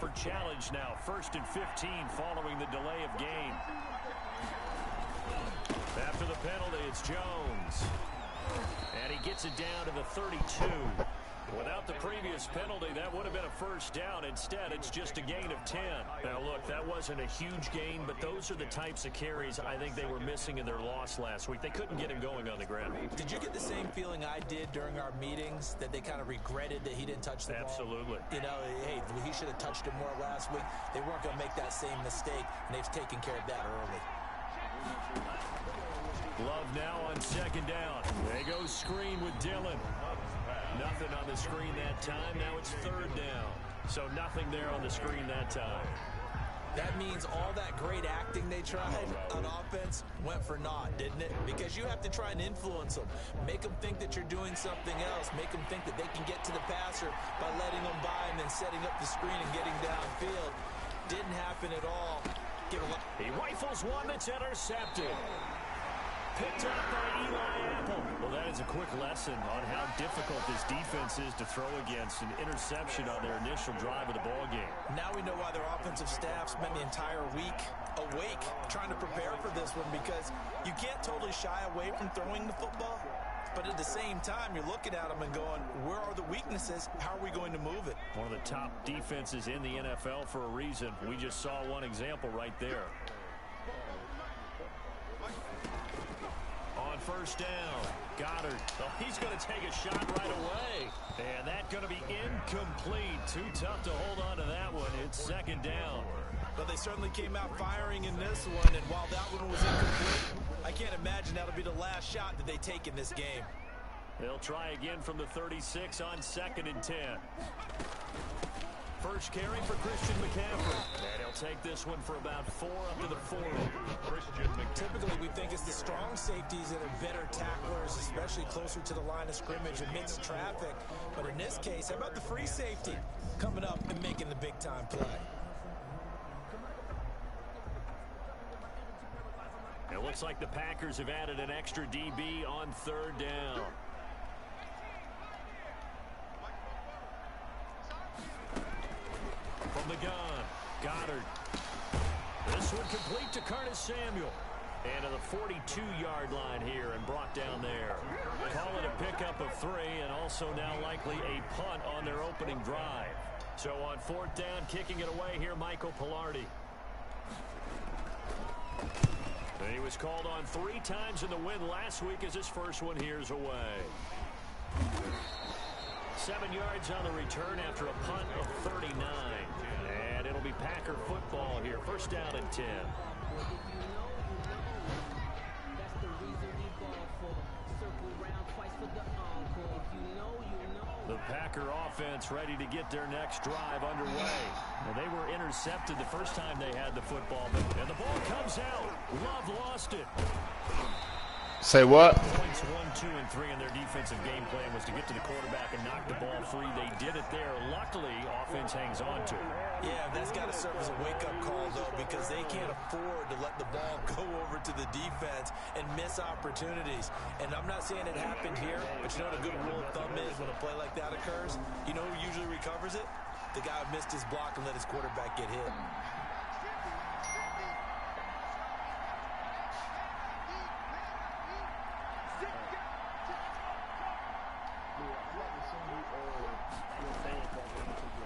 for challenge now. 1st and 15 following the delay of game. After the penalty, it's Jones. And he gets it down to the 32. Without the previous penalty, that would have been a first down. Instead, it's just a gain of 10. Now, look, that wasn't a huge gain, but those are the types of carries I think they were missing in their loss last week. They couldn't get him going on the ground. Did you get the same feeling I did during our meetings, that they kind of regretted that he didn't touch the ball? Absolutely. You know, hey, he should have touched it more last week. They weren't going to make that same mistake, and they've taken care of that early. Love now on 2nd down. They go screen with Dillon. Nothing on the screen that time. Now it's 3rd down. So nothing there on the screen that time. That means all that great acting they tried on offense went for naught, didn't it? Because you have to try and influence them. Make them think that you're doing something else. Make them think that they can get to the passer by letting them by and then setting up the screen and getting downfield. Didn't happen at all. He rifles one that's intercepted. Picked up by Eli Apple. Well, that is a quick lesson on how difficult this defense is to throw against. An interception on their initial drive of the ball game. Now we know why their offensive staff spent the entire week awake trying to prepare for this one, because you can't totally shy away from throwing the football. But at the same time, you're looking at them and going, where are the weaknesses? How are we going to move it? One of the top defenses in the NFL for a reason. We just saw one example right there. On 1st down, Goddard. Oh, he's going to take a shot right away. And that's going to be incomplete. Too tough to hold on to that one. It's 2nd down. But they certainly came out firing in this one, and while that one was incomplete, I can't imagine that'll be the last shot that they take in this game. They'll try again from the 36 on 2nd and 10. First carry for Christian McCaffrey. And he'll take this one for about 4 up to the 40. Typically, we think it's the strong safeties that are better tacklers, especially closer to the line of scrimmage amidst traffic. But in this case, how about the free safety coming up and making the big-time play? It looks like the Packers have added an extra DB on 3rd down. From the gun, Goddard. This one complete to Curtis Samuel. And to the 42-yard line here and brought down there. Call it a pickup of 3, and also now likely a punt on their opening drive. So on 4th down, kicking it away here, Michael Pilardi. And he was called on 3 times in the win last week as his first one here's away. 7 yards on the return after a punt of 39. And it'll be Packer football here. 1st down and 10. The Packer offense ready to get their next drive underway. Now, they were intercepted the first time they had the football, and the ball comes out. Love lost it. Say what? Points 1, 2, and 3 in their defensive game plan was to get to the quarterback and knock the ball free. They did it there. Luckily, offense hangs on to it. Yeah, that's got to serve as a wake-up call, though, because they can't afford to let the ball go over to the defense and miss opportunities. And I'm not saying it happened here, but you know what a good rule of thumb is when a play like that occurs? You know who usually recovers it? The guy who missed his block and let his quarterback get hit.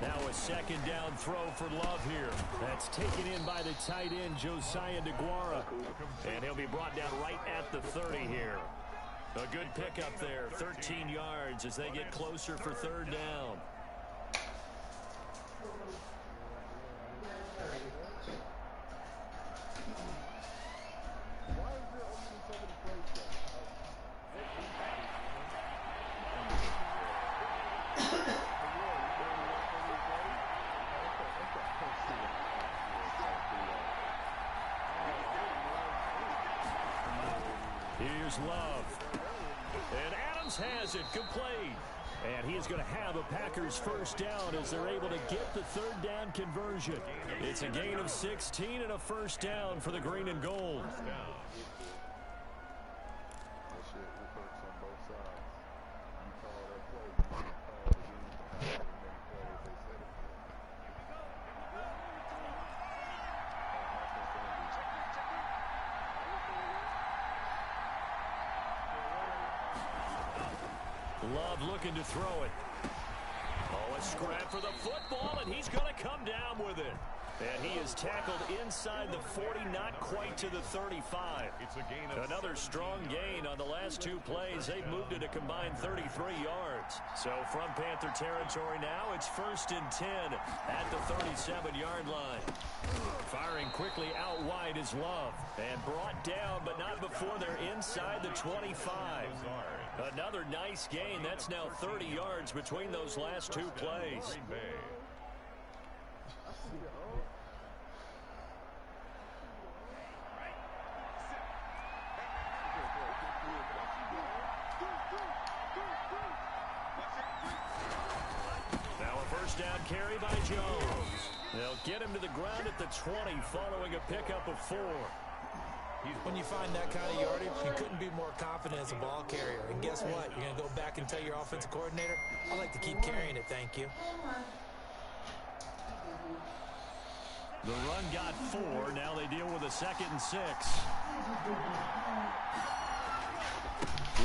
Now a 2nd down throw for Love here. That's taken in by the tight end, Josiah DeGuara. And he'll be brought down right at the 30 here. A good pickup there, 13 yards as they get closer for 3rd down. Here's Love. And Adams has it complete. And he is going to have a Packers 1st down as they're able to get the 3rd down conversion. It's a gain of 16 and a 1st down for the green and gold. Love looking to throw it. Oh, a scrap for the football, and he's going to come down with it. And he is tackled inside the 40, not quite to the 35. It's a gain of another strong gain on the last two plays. They've moved it a combined 33 yards. So from Panther territory now, it's 1st and 10 at the 37-yard line. Firing quickly out wide is Love. And brought down, but not before they're inside the 25. Another nice gain. That's now 30 yards between those last two plays. Down carry by Jones. They'll get him to the ground at the 20 following a pickup of 4. When you find that kind of yardage, you couldn't be more confident as a ball carrier. And guess what? You're going to go back and tell your offensive coordinator, I like to keep carrying it, thank you. The run got 4. Now they deal with a 2nd and 6.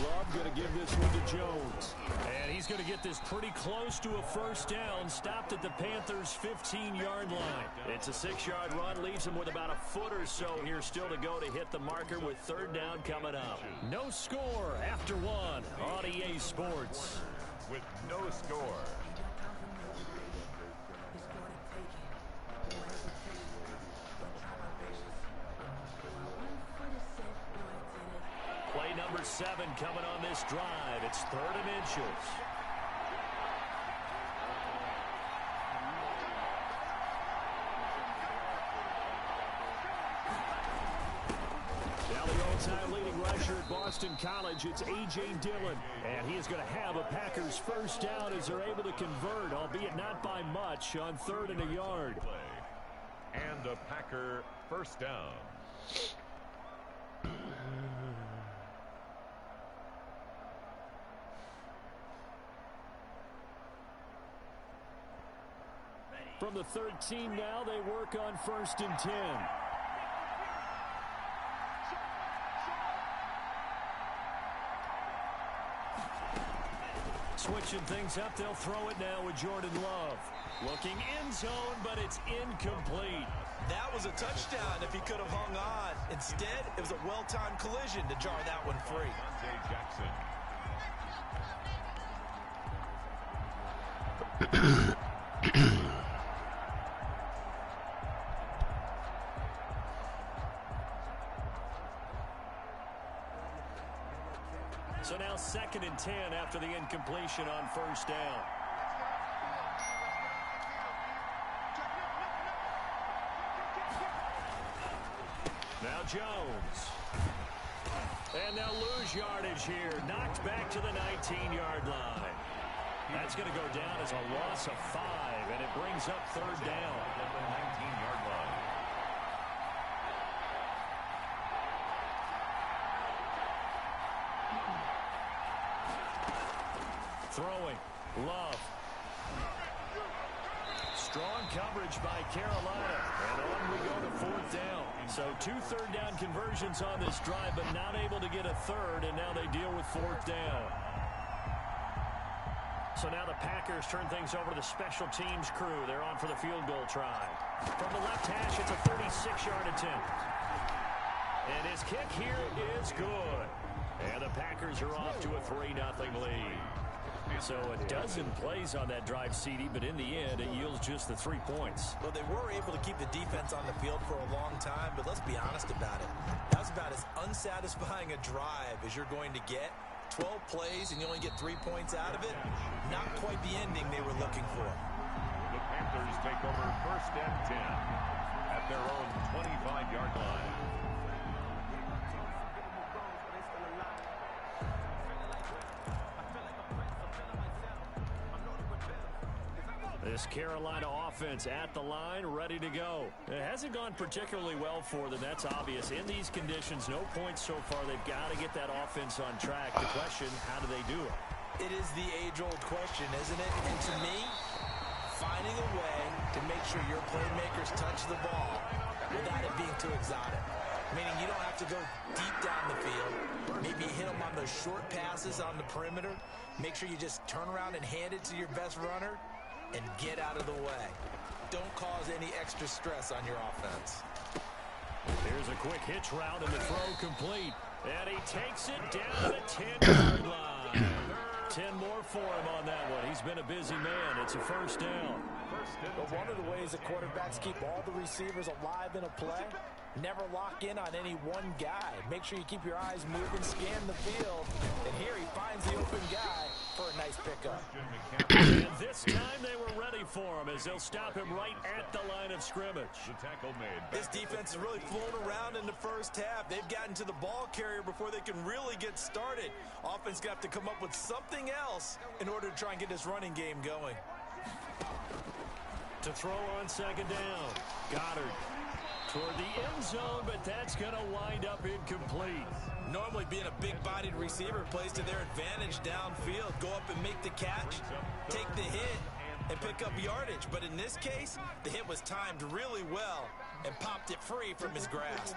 Love going to give this one to Jones. And he's going to get this pretty close to a 1st down. Stopped at the Panthers' 15-yard line. It's a 6-yard run. Leaves him with about a foot or so here still to go to hit the marker with 3rd down coming up. No score after 1 on EA Sports. With no score. Play number 7 coming on this drive. It's 3rd and inches. Now the all-time leading rusher at Boston College, it's A.J. Dillon. And he is going to have a Packers 1st down as they're able to convert, albeit not by much, on 3rd and a yard. And a Packer 1st down. From the 13 now, they work on 1st and 10. Switching things up, they'll throw it now with Jordan Love. Looking end zone, but it's incomplete. That was a touchdown if he could have hung on. Instead, it was a well-timed collision to jar that one free. Jackson. So now 2nd and 10 after the incompletion on 1st down. Now Jones. And they'll lose yardage here. Knocked back to the 19-yard line. That's going to go down as a loss of 5, and it brings up 3rd down. At the 19-yard line. Throwing. Love. Strong coverage by Carolina. And on we go to 4th down. So 2 3rd down conversions on this drive, but not able to get a 3rd, and now they deal with 4th down. So now the Packers turn things over to the special teams crew. They're on for the field goal try. From the left hash, it's a 36-yard attempt. And his kick here is good. And the Packers are off to a 3-0 lead. So a dozen plays on that drive, CD, but in the end, it yields just the 3 points. Well, they were able to keep the defense on the field for a long time, but let's be honest about it. That was about as unsatisfying a drive as you're going to get. 12 plays, and you only get 3 points out of it. Not quite the ending they were looking for. The Panthers take over 1st and 10 at their own 25-yard line. This Carolina offense at the line, ready to go. It hasn't gone particularly well for them, that's obvious. In these conditions, no points so far. They've got to get that offense on track. The question, how do they do it? It is the age-old question, isn't it? And to me, finding a way to make sure your playmakers touch the ball without it being too exotic. meaning you don't have to go deep down the field. Maybe hit them on those short passes on the perimeter. Make sure you just turn around and hand it to your best runner and get out of the way. Don't cause any extra stress on your offense. Here's a quick hitch route and the throw complete. And he takes it down the 10-yard line. 10 more for him on that one. He's been a busy man. It's a first down. But one of the ways that quarterbacks keep all the receivers alive in a play, never lock in on any one guy. Make sure you keep your eyes moving, scan the field. And here he finds the open guy for a nice pickup. And this time they were ready for him as they'll stop him right at the line of scrimmage. The tackle made. This defense has really flown around in the first half. They've gotten to the ball carrier before they can really get started. Offense got to come up with something else in order to try and get this running game going. To throw on second down. Goddard toward the end zone, but that's going to wind up incomplete. Normally being a big-bodied receiver plays to their advantage downfield. Go up and make the catch, take the hit, and pick up yardage. But in this case, the hit was timed really well and popped it free from his grasp.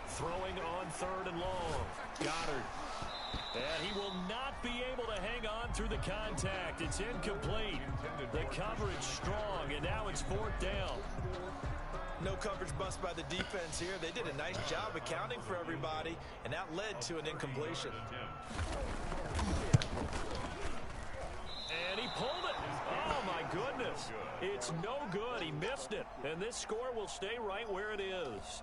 Throwing on third and long. Goddard. And he will not be able to hang on through the contact. It's incomplete. The coverage strong, and now it's fourth down. No coverage bust by the defense here. They did a nice job accounting for everybody, and that led to an incompletion. And he pulled it. Oh, my goodness. It's no good. He missed it. And this score will stay right where it is.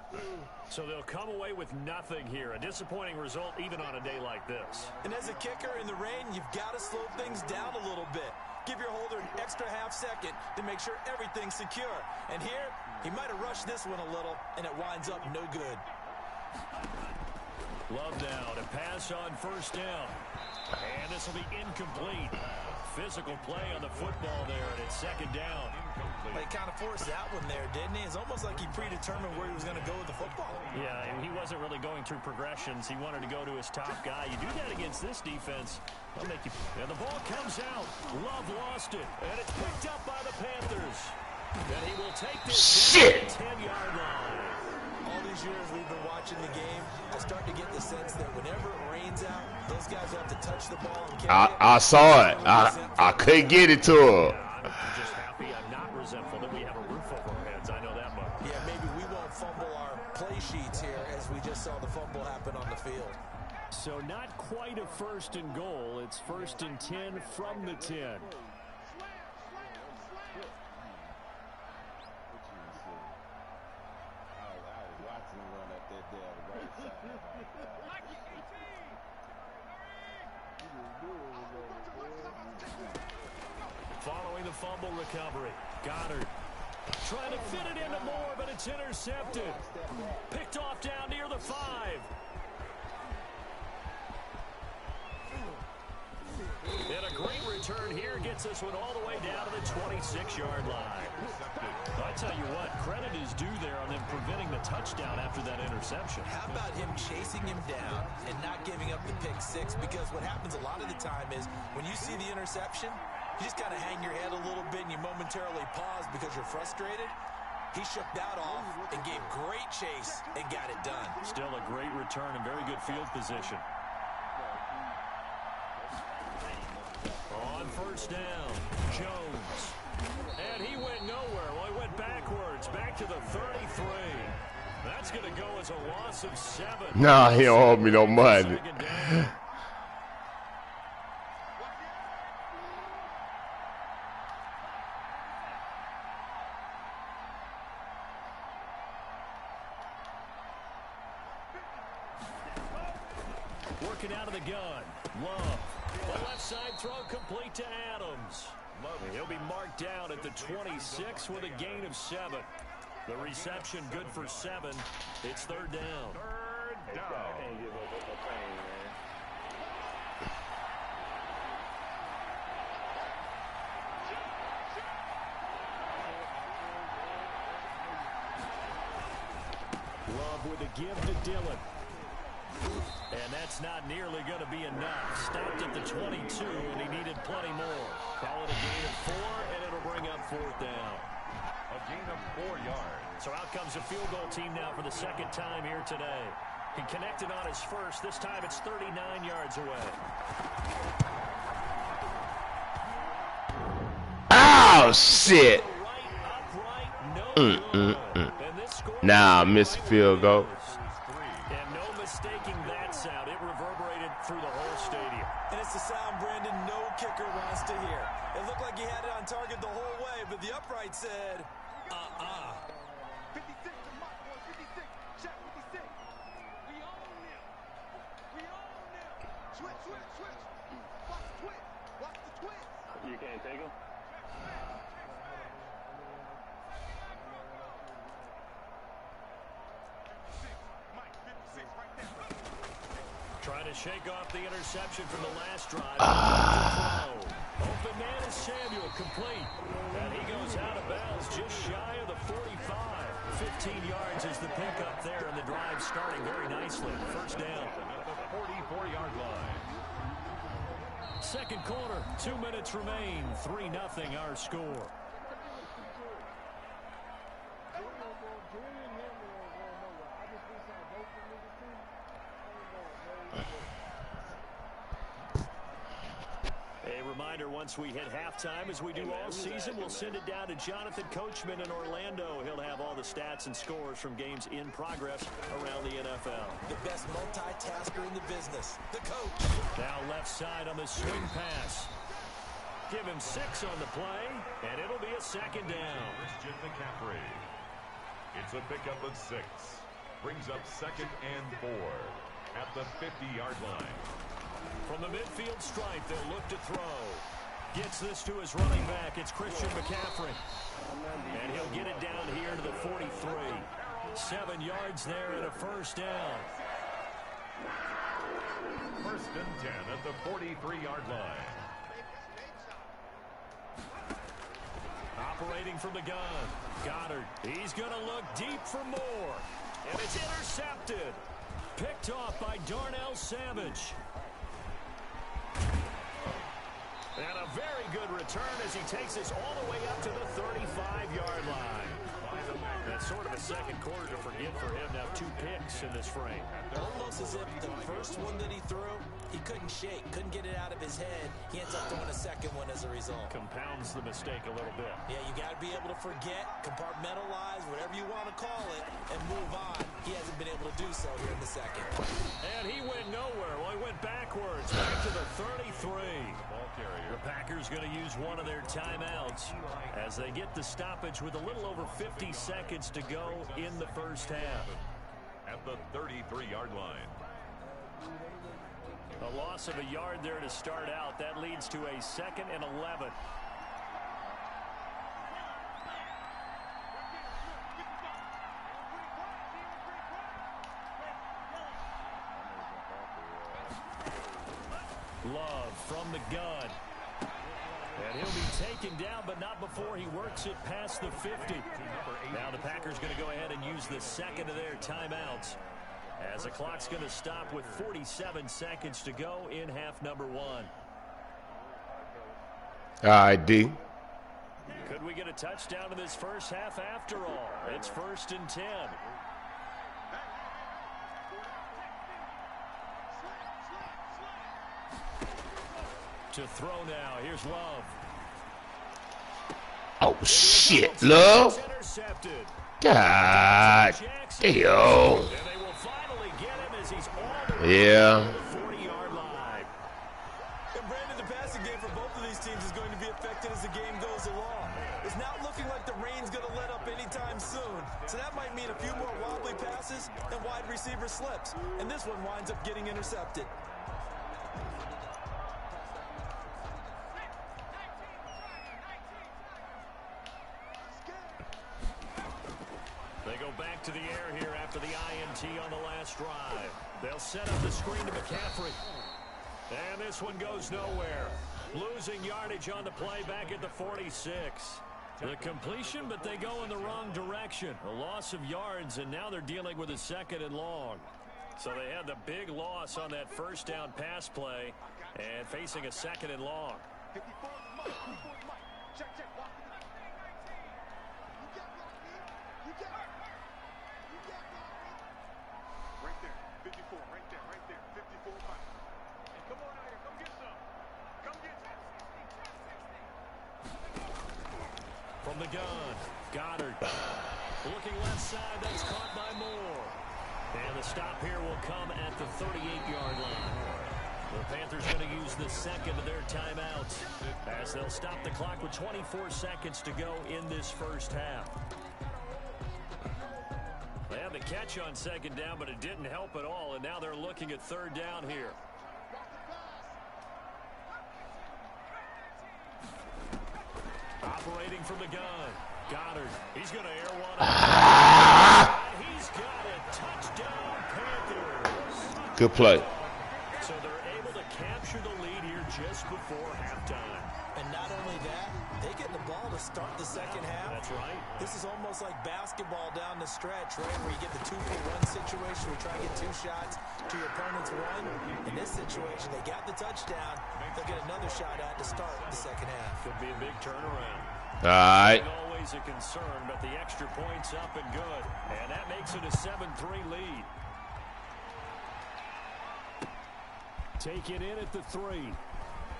So they'll come away with nothing here. A disappointing result even on a day like this. And as a kicker in the rain, you've got to slow things down a little bit. Give your holder an extra half second to make sure everything's secure. And here, he might have rushed this one a little, and it winds up no good. Love now to pass on first down. And this will be incomplete. Physical play on the football there, and it's second down. Well, he kind of forced that one there, didn't he? It's almost like he predetermined where he was going to go with the football. Yeah, and he wasn't really going through progressions. He wanted to go to his top guy. You do that against this defense, they'll make you. And the ball comes out. Love lost it, and it's picked up by the Panthers. And he will take this down to the 10-yard line. All these years we've been watching the game, I start to get the sense that whenever it rains out, those guys have to touch the ball and carry it. I saw it. I couldn't get it to him. I'm just happy I'm not resentful that we have a roof over our heads. I know that much. Yeah, maybe we won't fumble our play sheets here as we just saw the fumble happen on the field. So not quite a first and goal. It's first and 10 from the 10. Following the fumble recovery, Goddard trying to fit it into Moore, but it's intercepted. Picked off down near the 5. And a great return here gets this one all the way down to the 26-yard line. I tell you what, credit is due there on them preventing the touchdown after that interception. How about him chasing him down and not giving up the pick six? Because what happens a lot of the time is when you see the interception, you just kind of hang your head a little bit and you momentarily pause because you're frustrated. He shook that off and gave great chase and got it done. Still a great return and very good field position. On first down, Jones. And he went nowhere. Well, he went backwards, back to the 33. That's going to go as a loss of 7. Nah, he don't owe me no money. Working out of the gun. Love. The left side throw complete to Adams. He'll be marked down at the 26 with a gain of 7. The reception good for 7. It's third down. Third down. Love with a give to Dillon. And that's not nearly going to be enough. Stopped at the 22, and he needed plenty more. Call it a gain of 4, and it'll bring up 4th down. A gain of 4 yards. So out comes a field goal team now for the second time here today. He connected on his first. This time it's 39 yards away. Oh, shit. Nah, missed field goal. And no mistaking that sound. It reverberated through the whole stadium. And it's the sound, Brandon, no kicker wants to hear. It looked like he had it on target the whole way, but the upright said, 56, the mark was 56. Check 56. We own them. We own them. Switch, switch, switch. Watch the twist. Watch the twist. You can't take him? Trying to shake off the interception from the last drive. Open man is Samuel, complete. And he goes out of bounds just shy of the 45. 15 yards is the pickup there, and the drive starting very nicely. First down. At the 44-yard line. Second quarter, 2 minutes remain. 3-0 our score. A reminder, once we hit halftime, as we do all season, we'll send it down to Jonathan Coachman in Orlando. He'll have all the stats and scores from games in progress around the NFL. the best multitasker in the business, the coach. Now left side on the swing pass. Give him 6 on the play, and it'll be a second down. Christian McCaffrey. It's a pickup of 6. Brings up 2nd and 4 at the 50-yard line. From the midfield stripe, they'll look to throw. Gets this to his running back. It's Christian McCaffrey. And he'll get it down here to the 43. 7 yards there and a first down. 1st and 10 at the 43-yard line. Operating from the gun. Goddard. He's going to look deep for more. And it's intercepted. Picked off by Darnell Savage. And a very good return as he takes this all the way up to the 35-yard line. That's sort of a second quarter to forget for him. Now 2 picks in this frame. Almost as if the first one that he threw, he couldn't shake, couldn't get it out of his head. He ends up throwing a second one as a result. Compounds the mistake a little bit. Yeah, you got to be able to forget, compartmentalize, whatever you want to call it, and move on. He hasn't been able to do so here in the second. And he went nowhere. Well, he went backwards, back to the 33. The Packers going to use one of their timeouts as they get the stoppage with a little over 50 seconds to go in the first half. At the 33-yard line. A loss of a yard there to start out. That leads to a 2nd and 11. Love from the gun. And he'll be taken down, but not before he works it past the 50. Now the Packers going to go ahead and use the second of their timeouts, as the clock's going to stop with 47 seconds to go in half number 1. All right, D. Could we get a touchdown in this first half after all? It's 1st and 10. To throw now. Here's Love. Oh, shit, Love. God damn. Yeah. 40-yard line. And Brandon, the passing game for both of these teams is going to be affected as the game goes along. It's not looking like the rain's going to let up anytime soon. So that might mean a few more wobbly passes and wide receiver slips. And this one winds up getting intercepted. They go back to the air here after the INT on the last drive. They'll set up the screen to McCaffrey. And this one goes nowhere. Losing yardage on the play back at the 46. The completion, but they go in the wrong direction. A loss of yards, and now they're dealing with a 2nd and long. So they had the big loss on that first down pass play and facing a 2nd and long. 54 Mike. 54 Mike. Check, check. Walk to the... You got block, man. You got block, man. Right there. 54. Right there. Right there. 54 Mike. Hey, come on out here. Come get some. Come get some. From the gun, Goddard. Looking left side, that's caught by Moore. And the stop here will come at the 38-yard line. The Panthers going to use the 2nd of their timeouts as they'll stop the clock with 24 seconds to go in this first half. They had the catch on 2nd down, but it didn't help at all, and now they're looking at 3rd down here. Operating from the gun, Goddard. He's going to air one out. He's got a touchdown, Panthers. Good play. So they're able to capture the lead here just before halftime. And not only that, they get the ball to start the second half. That's right. This is almost like basketball down the stretch, right, where you get the 2-for-1 situation where you try to get 2 shots to your opponent's 1. In this situation, they got the touchdown. They'll get another shot at to start the second half. Could be a big turnaround. All right. Always a concern, but the extra point's up and good. And that makes it a 7-3 lead. Take it in at the 3.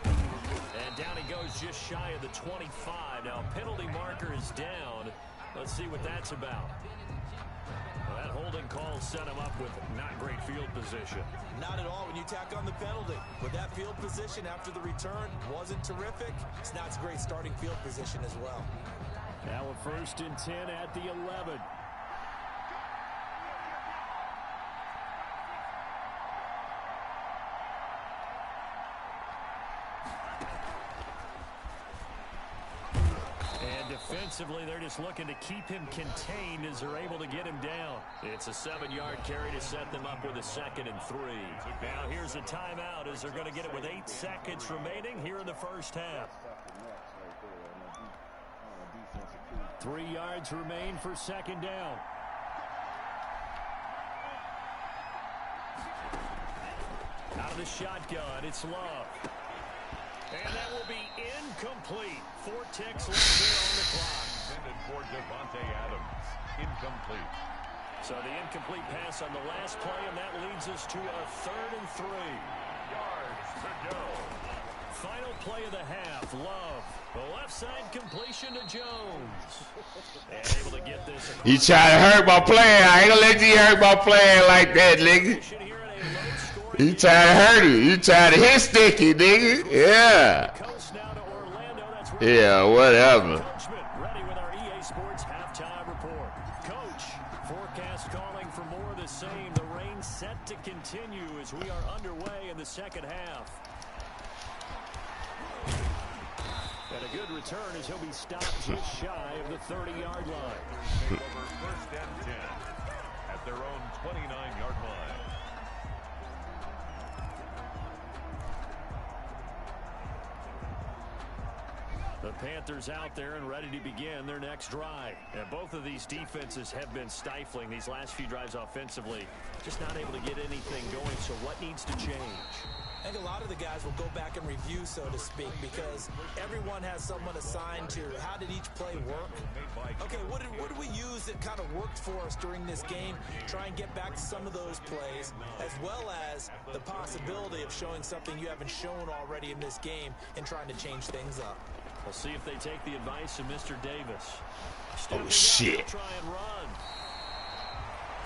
And down he goes just shy of the 25. Now, penalty marker is down. Let's see what that's about. Well, that holding call set him up with not great field position. Not at all when you tack on the penalty. With that field position after the return wasn't terrific. It's not a great starting field position as well. Now a 1st and 10 at the 11. Defensively, they're just looking to keep him contained as they're able to get him down. It's a 7-yard carry to set them up with a 2nd and 3. Now here's a timeout as they're going to get it with 8 seconds remaining here in the first half. 3 yards remain for 2nd down. Out of the shotgun, it's Love. And that will be incomplete. 4 ticks left here on the clock. Intended for Devontae Adams. Incomplete. So the incomplete pass on the last play, and that leads us to a 3rd and 3. Yards to go. Final play of the half. Love. The left side completion to Jones. And able to get this. You try to hurt my player. I ain't gonna let you hurt my player like that, nigga. You try to hurt him. You try to hit Sticky, nigga. Yeah. Yeah, whatever. Ready with our EA Sports halftime report. Coach, forecast calling for more of the same. The rain set to continue as we are underway in the second half. And a good return as he'll be stopped just shy of the 30-yard line. Take over 1st and 10 at their own 29-yard line. The Panthers out there and ready to begin their next drive. And both of these defenses have been stifling these last few drives offensively. Just not able to get anything going, so what needs to change? I think a lot of the guys will go back and review, so to speak, because everyone has someone assigned to how did each play work. Okay, what did we use that kind of worked for us during this game? Try and get back to some of those plays, as well as the possibility of showing something you haven't shown already in this game and trying to change things up. We'll see if they take the advice of Mr. Davis. Oh, shit. Try and run.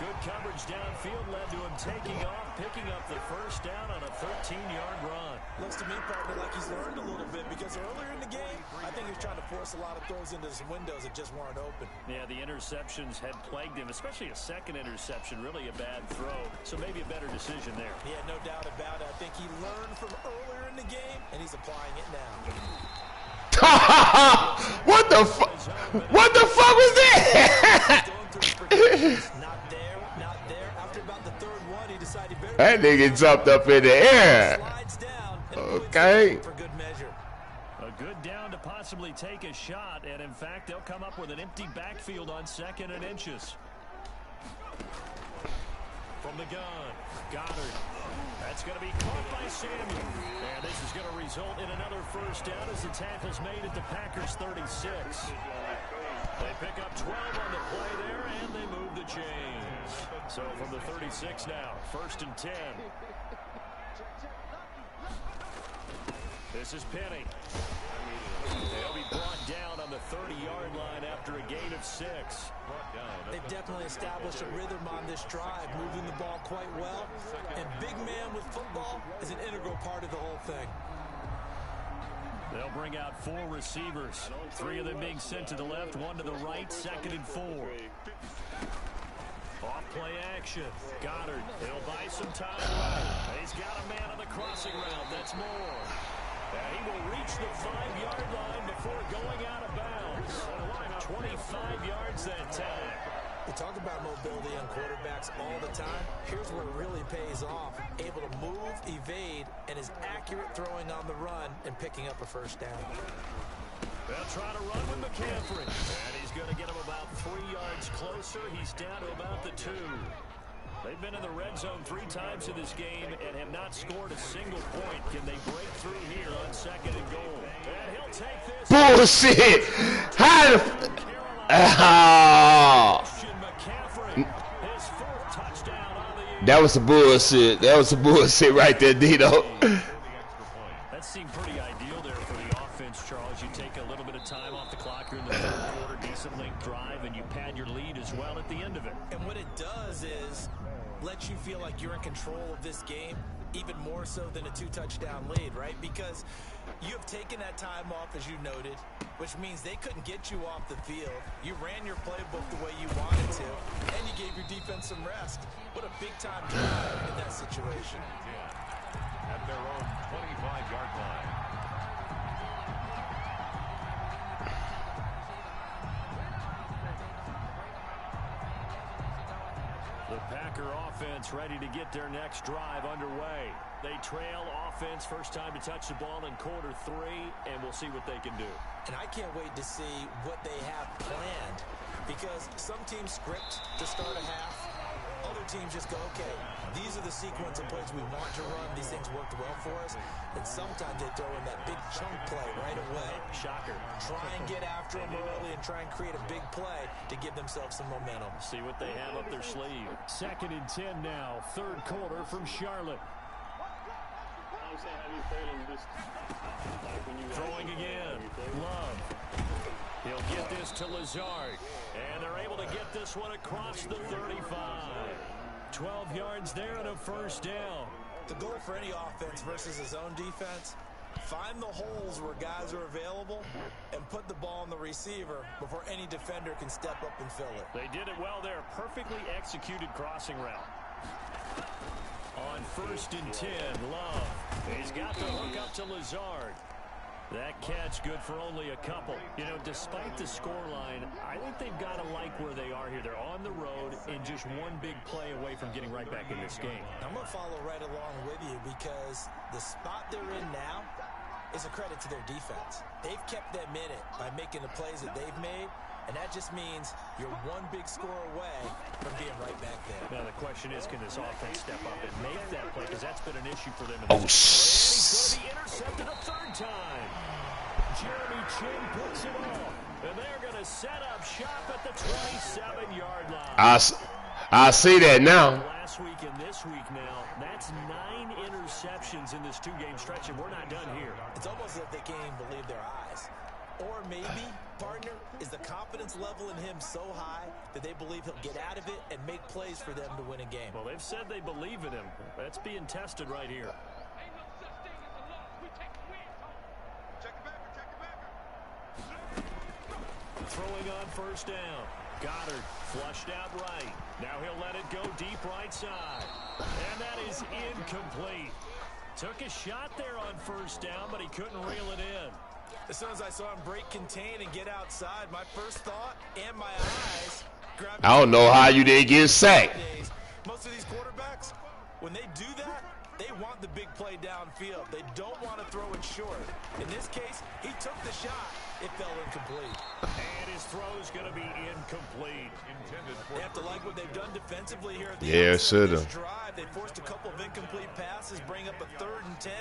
Good coverage downfield led to him taking off, picking up the first down on a 13-yard run. Looks to me, partner, like he's learned a little bit because earlier in the game, I think he was trying to force a lot of throws into some windows that just weren't open. Yeah, the interceptions had plagued him, especially a second interception, really a bad throw. So maybe a better decision there. Yeah, no doubt about it. I think he learned from earlier in the game, and he's applying it now. What the fuck? What the fuck was that? Not there. After about the 3rd one, he decided That nigga jumped up in the air. Okay. For good measure. A good down to possibly take a shot, and in fact, they'll come up with an empty backfield on 2nd and inches. from the gun. Goddard. That's going to be caught by Samuel. And this is going to result in another first down as the tackle's made at the Packers 36. They pick up 12 on the play there, and they move the chains. So from the 36 now, 1st and 10. This is Penny. They'll be brought down on the 30-yard line after a gain of 6. They've definitely established a rhythm on this drive, moving the ball quite well. And big man with football is an integral part of the whole thing. They'll bring out 4 receivers. 3 of them being sent to the left, 1 to the right, 2nd and 4. Off play action. Goddard, he'll buy some time right. He's got a man on the crossing route. That's Moore. And he will reach the 5-yard line before going out of bounds. 25 yards that time. We talk about mobility on quarterbacks all the time. Here's where it really pays off. Able to move, evade, and is accurate throwing on the run and picking up a first down. They'll try to run with McCaffrey. And he's going to get him about 3 yards closer. He's down to about the 2. They've been in the red zone 3 times in this game and have not scored a single point. Can they break through here on 2nd and goal? And he'll take this. Bullshit! How the That was some bullshit. That was some bullshit right there, Dino. That seemed pretty ideal there for the offense, Charles. You take a little bit of time off the clock here in the 3rd quarter, decent length drive, and you pad your lead as well at the end of it. And what it does is let you feel like you're in control of this game, even more so than a 2-touchdown lead, right? Because you have taken that time off, as you noted, which means they couldn't get you off the field. You ran your playbook the way you wanted to, and you gave your defense some rest. What a big-time drive in that situation. At their own 25-yard line. The Packer offense ready to get their next drive underway. They trail offense, first time to touch the ball in quarter 3, and we'll see what they can do. And I can't wait to see what they have planned, because some teams script to start a half. Other teams just go, okay, these are the sequence of plays we want to run. These things worked well for us. And sometimes they throw in that big chunk play right away. Shocker. Try and get after them early and try and create a big play to give themselves some momentum. See what they have up their sleeve. 2nd and 10 now, 3rd quarter from Charlotte. Throwing again. Love. He'll get this to Lazard. And they're able to get this one across the 35. 12 yards there and a first down. The goal for any offense versus his own defense, find the holes where guys are available and put the ball on the receiver before any defender can step up and fill it. They did it well there. Perfectly executed crossing route. On 1st and 10, Love. He's got the hook up to Lazard. That catch good for only a couple. You know, despite the scoreline, I think they've got to like where they are here. They're on the road and just one big play away from getting right back in this game. I'm going to follow right along with you because the spot they're in now is a credit to their defense. They've kept them in it by making the plays that they've made, and that just means you're one big score away from being right back there. Now, the question is, can this offense step up and make that play? Because that's been an issue for them. Oh, and he's going to be intercepted a 3rd time. Jeremy Chin puts it off. And they're going to set up shop at the 27-yard line. I see that now. Last week and this week now, that's 9 interceptions in this 2-game stretch, and we're not done here. It's almost as if they can't even believe their eyes. Or maybe, partner, is the confidence level in him so high that they believe he'll get out of it and make plays for them to win a game. Well, they've said they believe in him. That's being tested right here. Ain't no such thing as a loss. We take the win, Tony. Check it back. Throwing on 1st down. Goddard flushed out right. Now he'll let it go deep right side. And that is incomplete. Took a shot there on 1st down, but he couldn't reel it in. As soon as I saw him break contain and get outside, my first thought and my eyes grabbed. I don't know how you didn't get sacked. Most of these quarterbacks, when they do that, they want the big play downfield. They don't want to throw it short. In this case, he took the shot. It fell incomplete. And his throw's going to be incomplete. They have to like what they've done defensively here at the Yeah, outset of shoulda. this drive. They forced a couple of incomplete passes, bring up a 3rd and 10.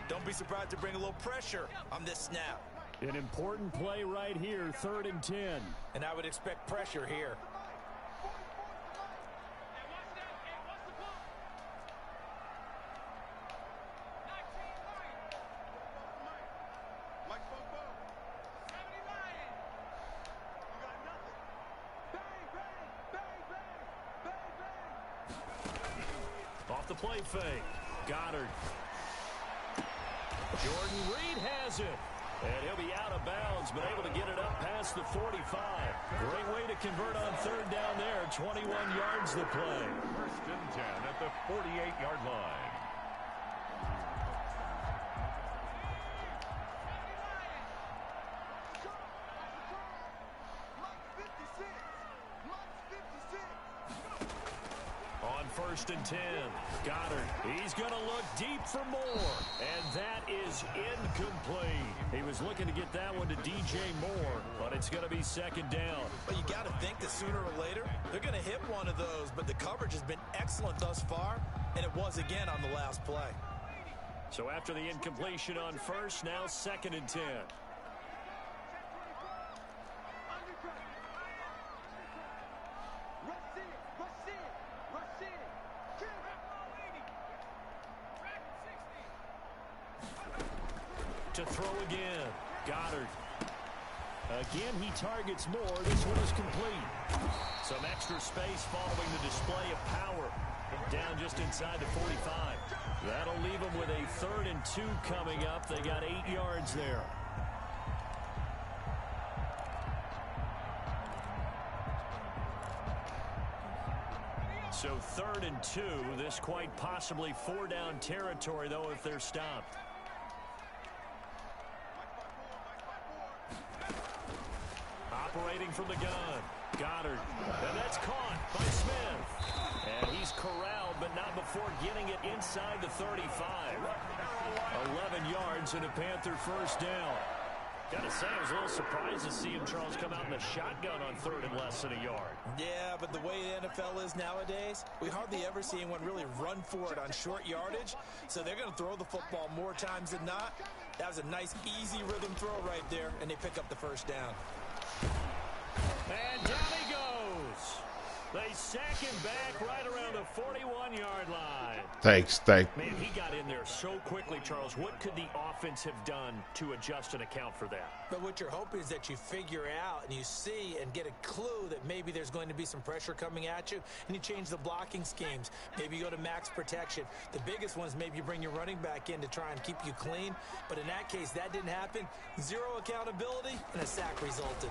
Don't be surprised to bring a little pressure on this snap. An important play right here, 3rd and 10. And I would expect pressure here. Off the play fake. Goddard. Jordan Reed has it. And he'll be out of bounds, but able to get it up past the 45. Great way to convert on 3rd down there. 21 yards the play. 1st and 10 at the 48-yard line. On 1st and 10, Goddard. He's going to look deep for more, and that is incomplete. He was looking to get that one to DJ Moore, but it's going to be 2nd down. But you got to think that sooner or later, they're going to hit one of those. But the coverage has been excellent thus far, and it was again on the last play. So after the incompletion on 1st, now 2nd and 10. To throw again. Goddard. Again, he targets more. This one is complete. Some extra space following the display of power. Down just inside the 45. That'll leave them with a 3rd and 2 coming up. They got 8 yards there. So 3rd and 2. This quite possibly 4-down territory, though, if they're stopped. Operating from the gun. Goddard. And that's caught by Smith. And he's corralled, but not before getting it inside the 35. 11 yards and a Panther 1st down. Gotta say, I was a little surprised to see him, Charles, come out in a shotgun on 3rd and less than a yard. Yeah, but the way the NFL is nowadays, we hardly ever see anyone really run for it on short yardage. So they're going to throw the football more times than not. That was a nice, easy rhythm throw right there, and they pick up the 1st down. And down he goes. They sack him back right around the 41-yard line. Thanks. Man, he got in there so quickly, Charles. What could the offense have done to adjust and account for that? But what you're hoping is that you figure out and you see and get a clue that maybe there's going to be some pressure coming at you, and you change the blocking schemes. Maybe you go to max protection. The biggest one is maybe you bring your running back in to try and keep you clean. But in that case, that didn't happen. 0 accountability, and a sack resulted.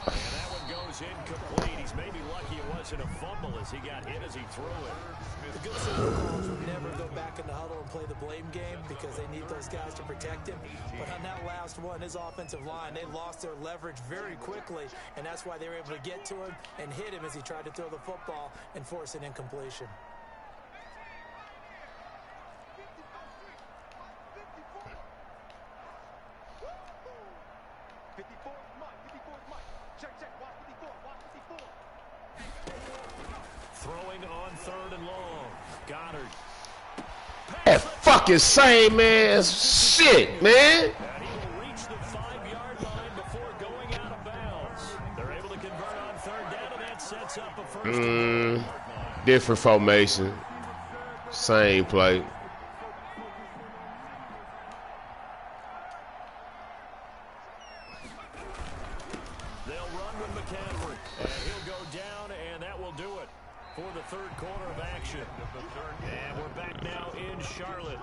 And that one goes incomplete. He's maybe lucky it wasn't a fumble as he got hit as he threw it. The good Super Bowls would never go back in the huddle and play the blame game because they need those guys to protect him. But on that last one, his offensive line, they lost their leverage very quickly, and that's why they were able to get to him and hit him as he tried to throw the football and force an incompletion. Throwing on 3rd and long. Goddard. That fucking same ass shit, man. And he will reach the 5-yard line before going out of bounds. They're able to convert on 3rd down, and that sets up a 1st. Different formation. Same play. They'll run with McCaffrey, and he'll go down, and that will do it for the 3rd quarter of action. And we're back now in Charlotte.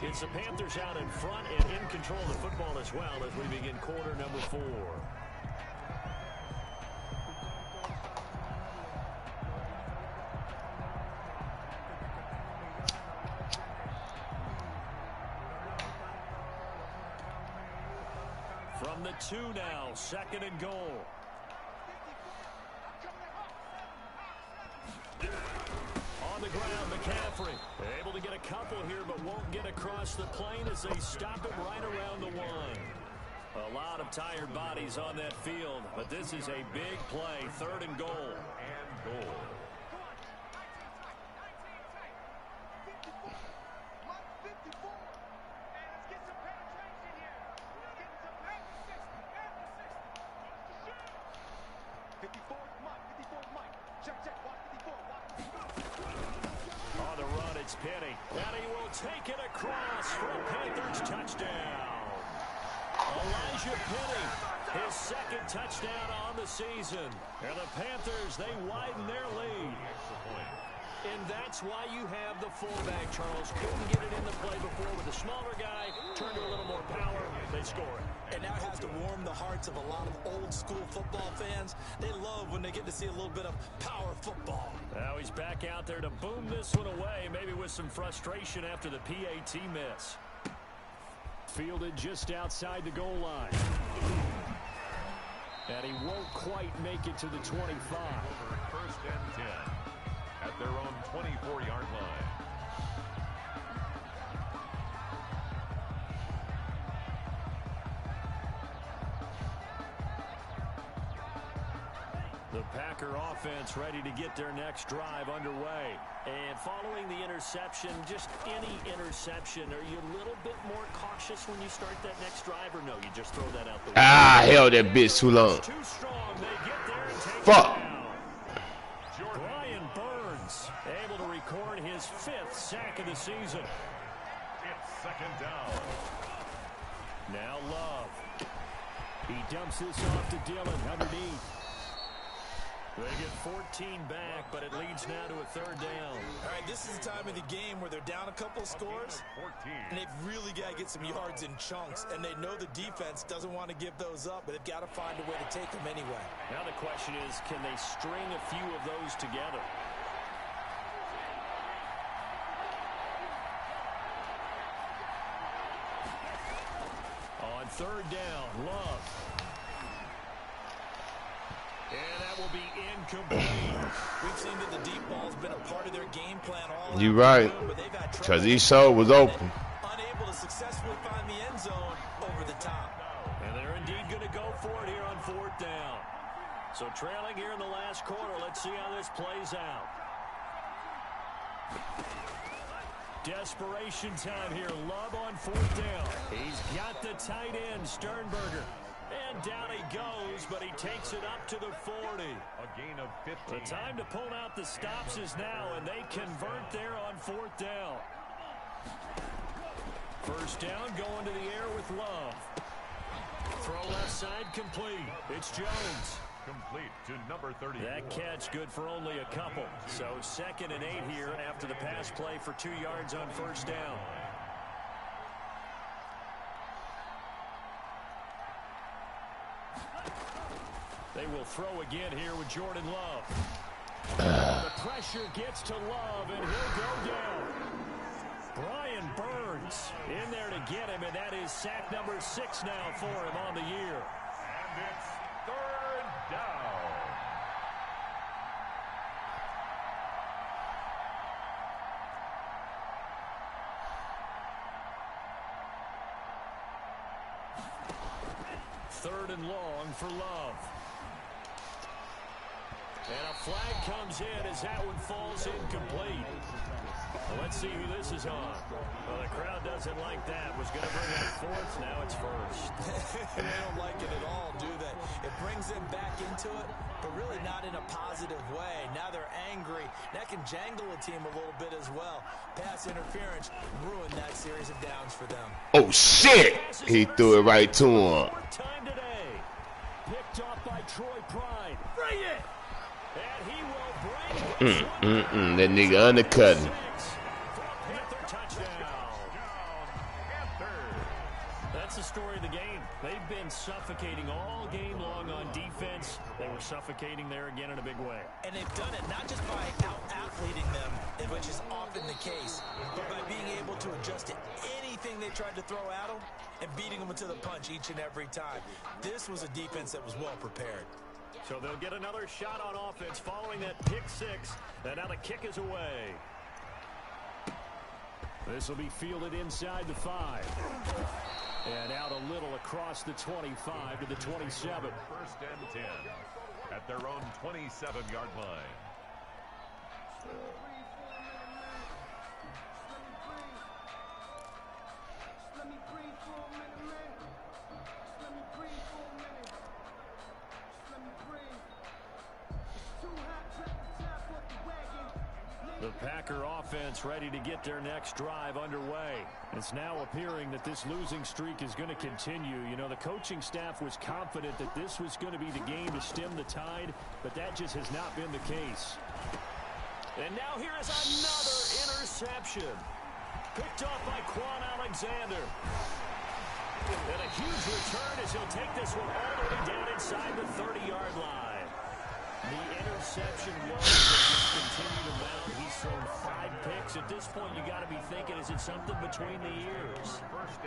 It's the Panthers out in front and in control of the football as well as we begin quarter number 4. From the 2 now, 2nd and goal. On the ground, McCaffrey able to get a couple here, but won't get across the plane as they stop him right around the 1. tired bodies on that field, but this is a big play, 3rd and goal. And goal. On the run, it's Penny. And he will take it across for a Panthers touchdown. Elijah Penny, his 2nd touchdown on the season. And the Panthers, they widen their lead. And that's why you have the fullback, Charles. Couldn't get it in the play before with a smaller guy. Turned to a little more power. They score it. And that has to warm the hearts of a lot of old-school football fans. They love when they get to see a little bit of power football. Now he's back out there to boom this one away, maybe with some frustration after the PAT miss. Fielded just outside the goal line. And he won't quite make it to the 25. 1st and 10 at their own 24-yard line. The Packer offense ready to get their next drive underway. And following the interception, just any interception, are you a little bit more cautious when you start that next drive, or no, you just throw that out the window? Ah, hell, that bitch too long. Too strong. They get there and take Fuck. it down. Brian Burns able to record his 5th sack of the season. It's 2nd down. Now Love. He dumps this off to Dillon underneath. They get 14 back, but it leads now to a 3rd down. All right, this is the time of the game where they're down a couple of scores, and they've really got to get some yards in chunks, and they know the defense doesn't want to give those up, but they've got to find a way to take them anyway. Now the question is, can they string a few of those together? On 3rd down, Love. And that will be incomplete. We've seen that the deep ball's been a part of their game plan all You right. Because he sure was open. Unable to successfully find the end zone over the top. And they're indeed going to go for it here on 4th down. So trailing here in the last quarter. Let's see how this plays out. Desperation time here. Love on 4th down. He's got the tight end, Sternberger. And down he goes, but he takes it up to the 40. A gain of 15. The time to pull out the stops is now, and they convert there on 4th down. 1st down, going to the air with Love. Throw left side complete. It's Jones. Complete to number 30. That catch good for only a couple. So 2nd and 8 here after the pass play for 2 yards on 1st down. They will throw again here with Jordan Love. The pressure gets to Love, and he'll go down. Brian Burns in there to get him, and that is sack number 6 now for him on the year. And it's 3rd down. Third and long for Love. And a flag comes in as that one falls incomplete. Well, let's see who this is on. Well, the crowd doesn't like that. Was going to bring it 4th. Now it's 1st. They don't like it at all, do they? It brings them back into it, but really not in a positive way. Now they're angry. That can jangle a team a little bit as well. Pass interference ruined that series of downs for them. Oh, shit! He threw it right to him. 4th time today. Picked off by Troy Pride. Bring it! And he will bring That nigga undercutting. Panther touchdown. That's the story of the game. They've been suffocating all game long on defense. They were suffocating there again in a big way. And they've done it not just by out-athleting them, which is often the case, but by being able to adjust to anything they tried to throw at them and beating them to the punch each and every time. This was a defense that was well prepared. So they'll get another shot on offense following that pick 6. And now the kick is away. This will be fielded inside the 5. And out a little across the 25 to the 27. First and 10 at their own 27-yard line. The Packer offense ready to get their next drive underway. It's now appearing that this losing streak is going to continue. You know, the coaching staff was confident that this was going to be the game to stem the tide, but that just has not been the case. And now here is another interception. Picked off by Quan Alexander. And a huge return as he'll take this one all the way down inside the 30-yard line. The interception was just continue to mount. He's thrown 5 picks. At this point, you got to be thinking, is it something between the ears?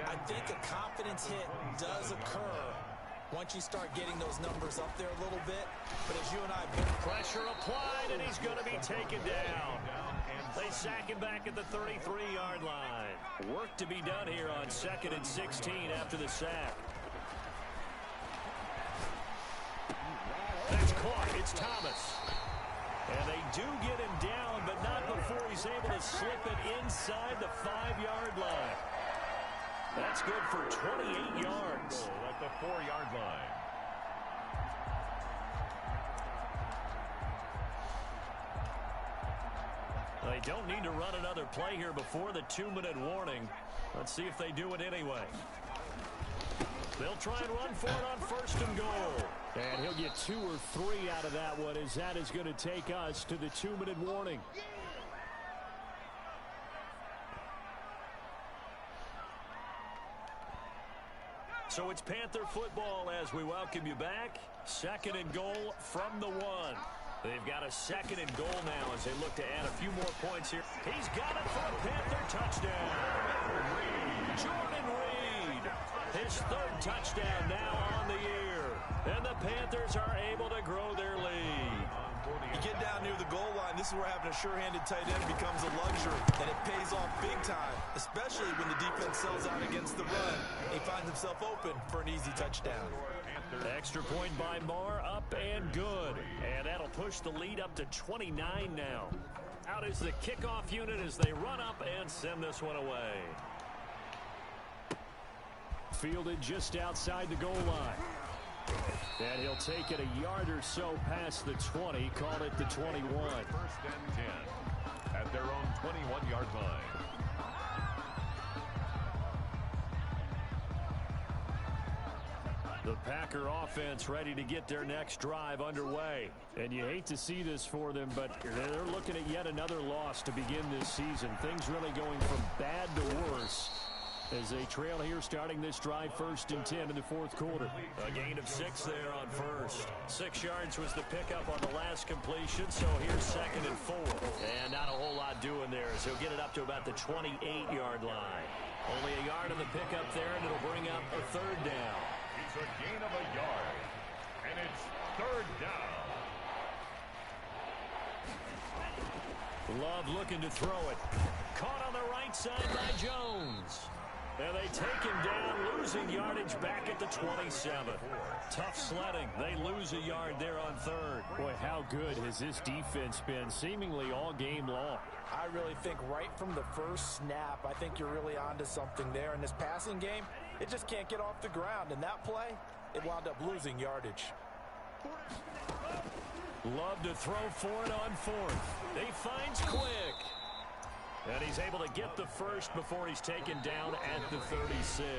I think a confidence hit does occur once you start getting those numbers up there a little bit. But as you and I have been... Pressure applied, and he's going to be taken down. They sack him back at the 33-yard line. Work to be done here on 2nd and 16 after the sack. That's caught. It's Thomas. And they do get him down, but not before he's able to slip it inside the 5-yard line. That's good for 28 yards. At the 4-yard line. They don't need to run another play here before the 2-minute warning. Let's see if they do it anyway. They'll try and run for it on 1st and goal. And he'll get 2 or 3 out of that one, as that is going to take us to the 2-minute warning. So it's Panther football as we welcome you back. 2nd and goal from the 1. They've got a 2nd and goal now as they look to add a few more points here. He's got it for a Panther touchdown. Jordan Reed, his 3rd touchdown now on the year. And the Panthers are able to grow their lead. You get down near the goal line, this is where having a sure-handed tight end becomes a luxury, and it pays off big time, especially when the defense sells out against the run. He finds himself open for an easy touchdown. Extra point by Marr, up and good. And that'll push the lead up to 29 now. Out is the kickoff unit as they run up and send this one away. Fielded just outside the goal line. And he'll take it a yard or so past the 20, call it the 21. 1st and 10 at their own 21-yard line. The Packer offense ready to get their next drive underway. And you hate to see this for them, but they're looking at yet another loss to begin this season. Things really going from bad to worse as they trail here starting this drive 1st and 10 in the 4th quarter. A gain of 6 there on 1st. 6 yards was the pickup on the last completion, so here's 2nd and 4. And not a whole lot doing there as he'll get it up to about the 28-yard line. Only a yard on the pickup there, and it'll bring up a 3rd down. It's a gain of a yard, and it's 3rd down. Love looking to throw it. Caught on the right side by Jones. And they take him down, losing yardage back at the 27. Tough sledding. They lose a yard there on 3rd. Boy, how good has this defense been seemingly all game long? I really think right from the first snap, I think you're really onto something there. In this passing game, it just can't get off the ground. And that play, it wound up losing yardage. Love to throw for it on 4th. He finds Quick. And he's able to get the 1st before he's taken down at the 36.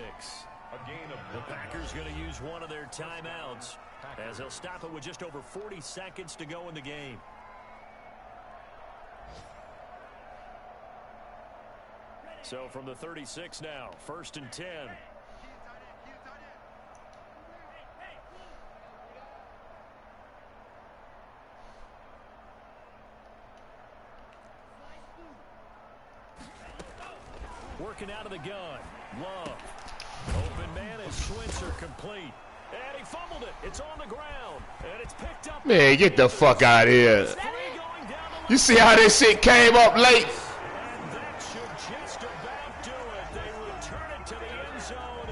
A gain of the Packers going to use one of their timeouts as they'll stop it with just over 40 seconds to go in the game. So from the 36 now, 1st and 10. Working out of the gun. Love. Open man is Switzer complete. And he fumbled it. It's on the ground. And it's picked up. Man, get the fuck out of here. You see how this shit came up late? And that should just about do it. They return it to the end zone.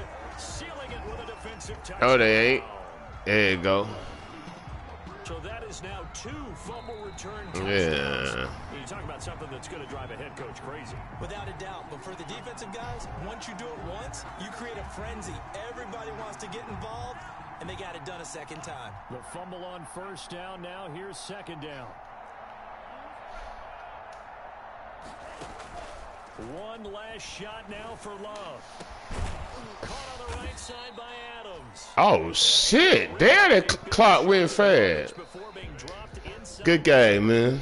defensive touchdown. Oh, they ain't. There you go. So that is now 2 fumble return touchdowns. Yeah. You talk about something that's going to drive a head coach crazy. Without a doubt. But for the defensive guys, once you do it once, you create a frenzy. Everybody wants to get involved, and they got it done a second time. The fumble on first down. Now here's second down. One last shot now for Love. Caught on the right side by Adams. Oh, shit. Damn, that clock went fast. Good game, man.